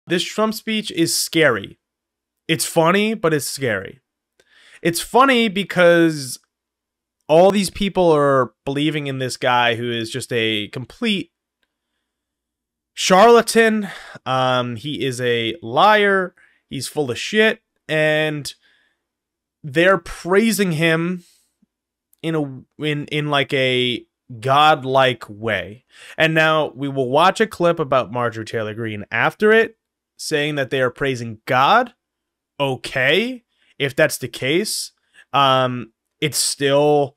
this Trump speech is scary. It's funny, but it's scary. It's funny because all these people are believing in this guy who is just a complete charlatan. He is a liar. He's full of shit, and they're praising him in like a godlike way. And now we will watch a clip about Marjorie Taylor Greene after it, saying that they are praising God. Okay, if that's the case, it's still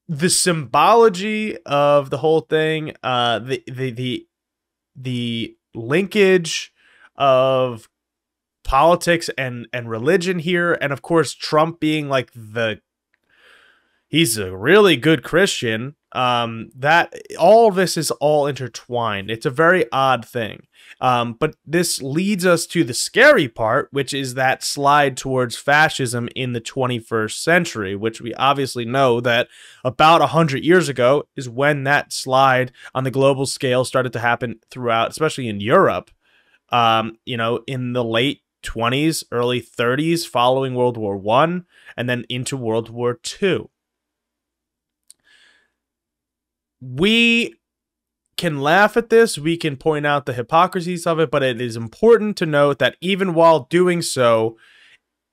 the symbology of the whole thing, the linkage of politics and religion here, and of course Trump being like he's a really good Christian. That all of this is all intertwined. It's a very odd thing. But this leads us to the scary part, which is that slide towards fascism in the 21st century, which we obviously know that about 100 years ago is when that slide on the global scale started to happen throughout, especially in Europe, you know, in the late 20s, early 30s, following World War I, and then into World War II. We can laugh at this, we can point out the hypocrisies of it, but it is important to note that even while doing so,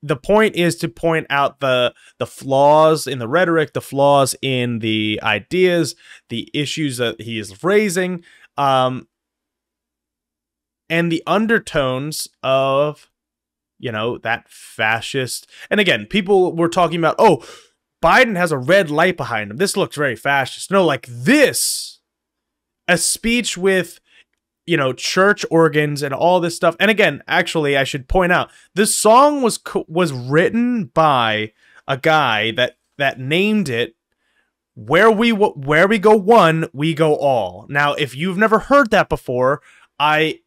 the point is to point out the flaws in the rhetoric, the flaws in the ideas, the issues that he is raising, and the undertones of, you know, that fascist. And again, people were talking about, oh, Biden has a red light behind him. This looks very fascist. No, like this, a speech with, you know, church organs and all this stuff. And again, actually, I should point out, this song was written by a guy that named it Where We Go One, We Go All. Now, if you've never heard that before, I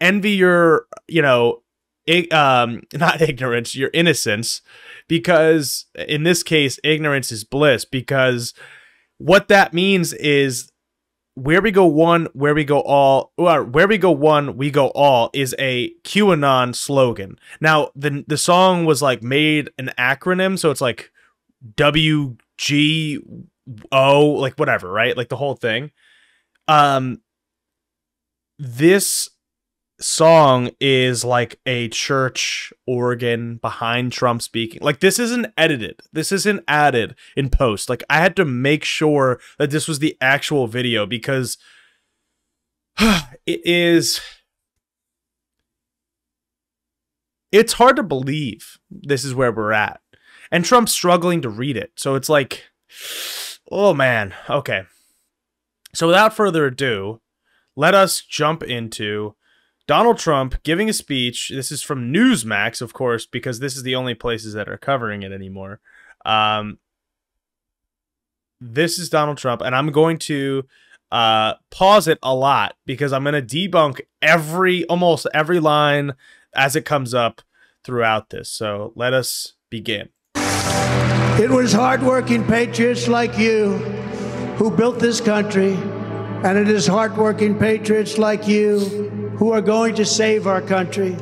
envy your, you know, not ignorance, your innocence, because in this case, ignorance is bliss, because what that means is where we go one, where we go all, or where we go one, we go all is a QAnon slogan. Now, the song was like made an acronym, so it's like WGO, like whatever, right? Like the whole thing. This song is like a church organ behind Trump speaking. Like, this isn't edited. This isn't added in post. Like, I had to make sure that this was the actual video, because it's hard to believe this is where we're at. And Trump's struggling to read it. So it's like, oh man. Okay. So without further ado, let us jump into Donald Trump giving a speech. This is from Newsmax, of course, because this is the only places that are covering it anymore. This is Donald Trump, and I'm going to pause it a lot because I'm going to debunk almost every line as it comes up throughout this. So let us begin. It was hardworking patriots like you who built this country, and it is hardworking patriots like you who are going to save our country.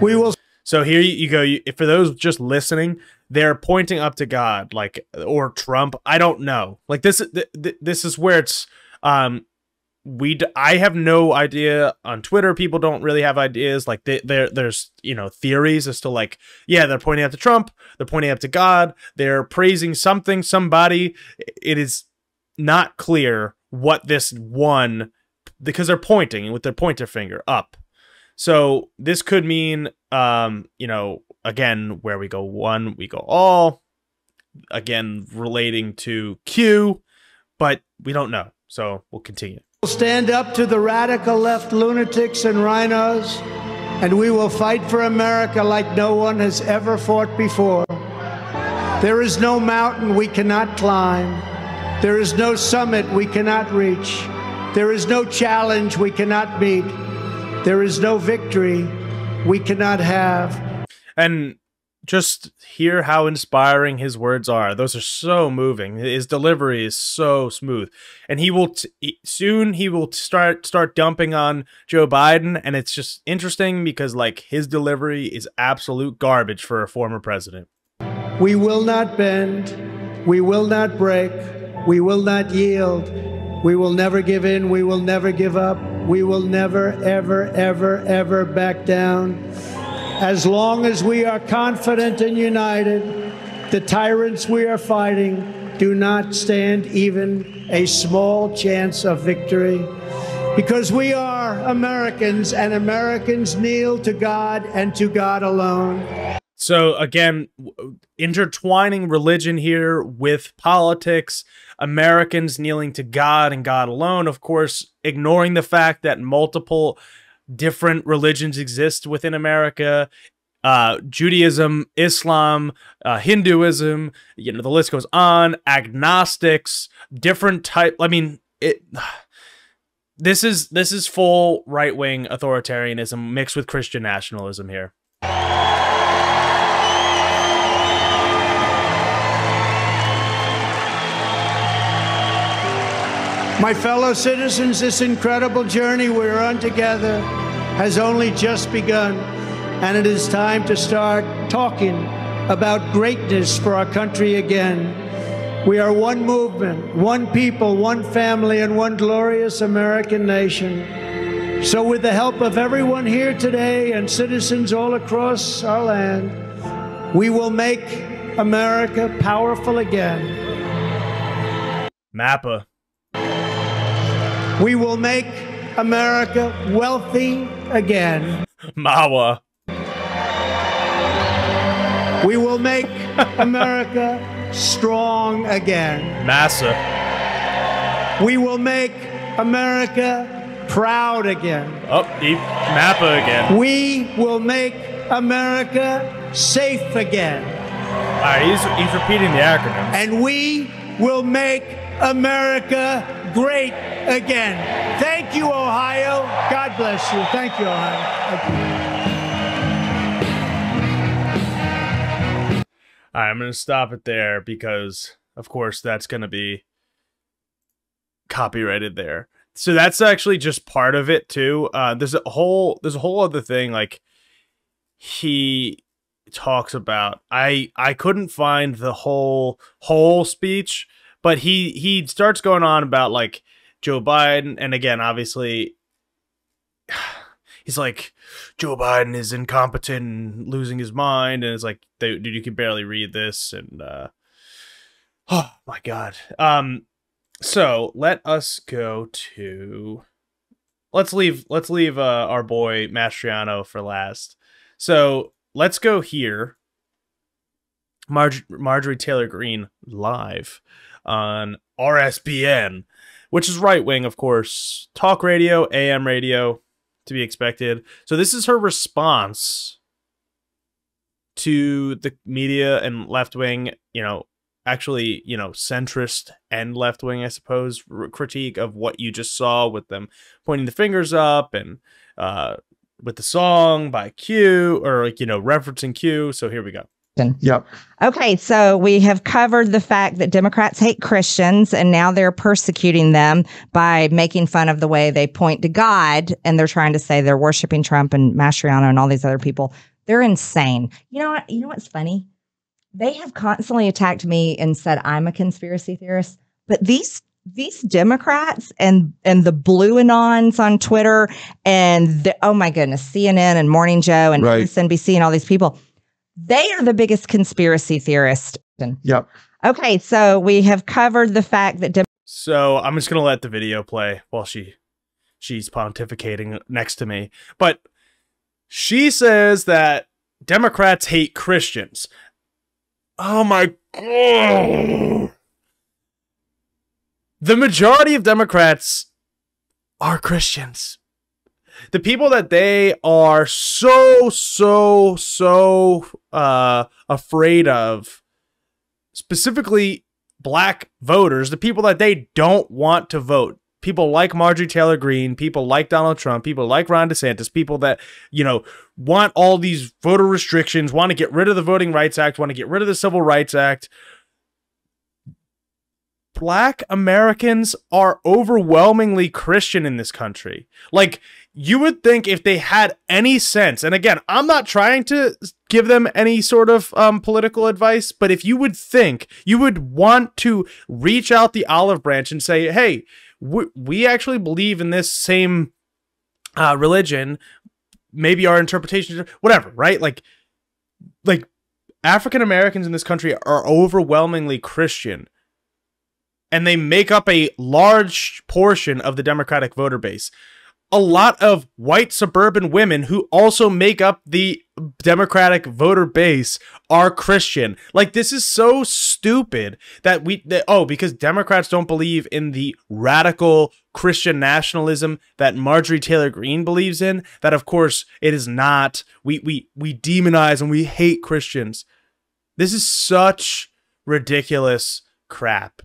We will. So here you go. For those just listening, they're pointing up to God, like, or Trump. I don't know. Like, this is where it's. I have no idea. On Twitter, people don't really have ideas. Like, there's, you know, theories as to, like, yeah, they're pointing up to Trump. They're pointing up to God. They're praising something, somebody. It is not clear what this one, because they're pointing with their pointer finger up. So this could mean, you know, again, where we go one, we go all, again, relating to Q, but we don't know. So we'll continue. We'll stand up to the radical left lunatics and rhinos, and we will fight for America like no one has ever fought before. There is no mountain we cannot climb. There is no summit we cannot reach. There is no challenge we cannot meet. There is no victory we cannot have. And just hear how inspiring his words are. Those are so moving. His delivery is so smooth, and he will soon start dumping on Joe Biden, and it's just interesting because like his delivery is absolute garbage for a former president. We will not bend. We will not break. We will not yield. We will never give in. We will never give up. We will never, ever, ever, ever back down. As long as we are confident and united, the tyrants we are fighting do not stand even a small chance of victory. Because we are Americans, and Americans kneel to God and to God alone. So again, intertwining religion here with politics, Americans kneeling to God and God alone, of course, ignoring the fact that multiple different religions exist within America, Judaism, Islam, Hinduism, you know, the list goes on, agnostics, different type. I mean, this is full right-wing authoritarianism mixed with Christian nationalism here. My fellow citizens, this incredible journey we're on together has only just begun, and it is time to start talking about greatness for our country again. We are one movement, one people, one family, and one glorious American nation. So with the help of everyone here today and citizens all across our land, we will make America powerful again. Mappa. We will make America wealthy again. Mawa. We will make America strong again. Massa. We will make America proud again. Oh, Mappa again. We will make America safe again. All right, he's repeating the acronym. And we will make America great again. Thank you, Ohio. God bless you. Thank you, Ohio. Thank you. All right, I'm going to stop it there because, of course, that's going to be copyrighted there. So that's actually just part of it too. There's a whole other thing like he talks about. I couldn't find the whole speech, but he starts going on about like Joe Biden, and again, obviously, he's like, Joe Biden is incompetent and losing his mind, and it's like, dude, you can barely read this, and oh my god. So let us go to let's leave our boy Mastriano for last. So let's go here. Marjorie Taylor Greene live on RSBN, which is right wing, of course. Talk radio, AM radio, to be expected. So this is her response to the media and left wing, actually, centrist and left wing, I suppose, critique of what you just saw with them pointing the fingers up and with the song by Q, or referencing Q. So here we go. Yep. Okay, so we have covered the fact that Democrats hate Christians, and now they're persecuting them by making fun of the way they point to God, and they're trying to say they're worshiping Trump and Mastriano and all these other people. They're insane. You know what? You know what's funny? They have constantly attacked me and said I'm a conspiracy theorist, but these Democrats and the Blue-anons on Twitter and oh my goodness, CNN and Morning Joe and MSNBC and all these people, they are the biggest conspiracy theorists. Yep. Okay, so we have covered the fact that... So I'm just going to let the video play while she's pontificating next to me. But she says that Democrats hate Christians. Oh my God. The majority of Democrats are Christians. The people that they are so afraid of, specifically black voters, the people that they don't want to vote, people like Marjorie Taylor Greene, people like Donald Trump, people like Ron DeSantis, people that, you know, want all these voter restrictions, want to get rid of the Voting Rights Act, want to get rid of the Civil Rights Act. Black Americans are overwhelmingly Christian in this country. Like, you would think if they had any sense, and again, I'm not trying to give them any sort of political advice, but if you would think, you would want to reach out the olive branch and say, hey, we actually believe in this same religion, maybe our interpretation, whatever, right? Like African Americans in this country are overwhelmingly Christian. And they make up a large portion of the Democratic voter base. A lot of white suburban women who also make up the Democratic voter base are Christian. Like, this is so stupid that because Democrats don't believe in the radical Christian nationalism that Marjorie Taylor Greene believes in, that of course it is not. We demonize and we hate Christians. This is such ridiculous crap.